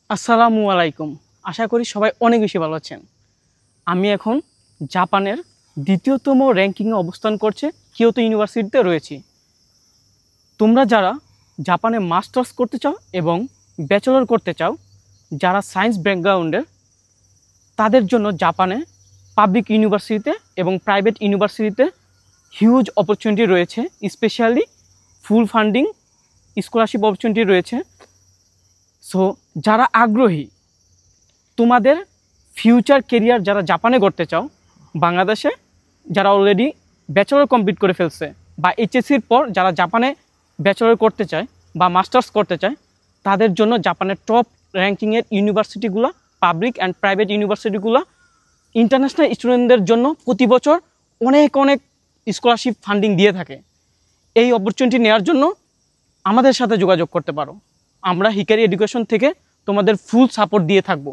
আসসালামু আলাইকুম। আশা করি সবাই অনেক বেশি ভালো আছেন। আমি এখন জাপানের দ্বিতীয়তম র্যাঙ্কিংয়ে অবস্থান করছে কিয়োতো ইউনিভার্সিটিতে রয়েছি। তোমরা যারা জাপানে মাস্টার্স করতে চাও এবং ব্যাচেলর করতে চাও, যারা সায়েন্স ব্যাকগ্রাউন্ডের, তাদের জন্য জাপানে পাবলিক ইউনিভার্সিটিতে এবং প্রাইভেট ইউনিভার্সিটিতে হিউজ অপরচুনিটি রয়েছে। স্পেশালি ফুল ফান্ডিং স্কলারশিপ অপরচুনিটি রয়েছে। সো যারা আগ্রহী, তোমাদের ফিউচার কেরিয়ার যারা জাপানে করতে চাও, বাংলাদেশে যারা অলরেডি ব্যাচেলর কমপ্লিট করে ফেলছে বা এইচএসসির পর যারা জাপানে ব্যাচেলর করতে চায় বা মাস্টার্স করতে চায়, তাদের জন্য জাপানের টপ র্যাঙ্কিংয়ের ইউনিভার্সিটিগুলো, পাবলিক অ্যান্ড প্রাইভেট ইউনিভার্সিটিগুলো ইন্টারন্যাশনাল স্টুডেন্টদের জন্য প্রতি বছর অনেক স্কলারশিপ ফান্ডিং দিয়ে থাকে। এই অপরচুনিটি নেওয়ার জন্য আমাদের সাথে যোগাযোগ করতে পারো। আমরা হিকারি এডুকেশন থেকে তোমাদের ফুল সাপোর্ট দিয়ে থাকবো।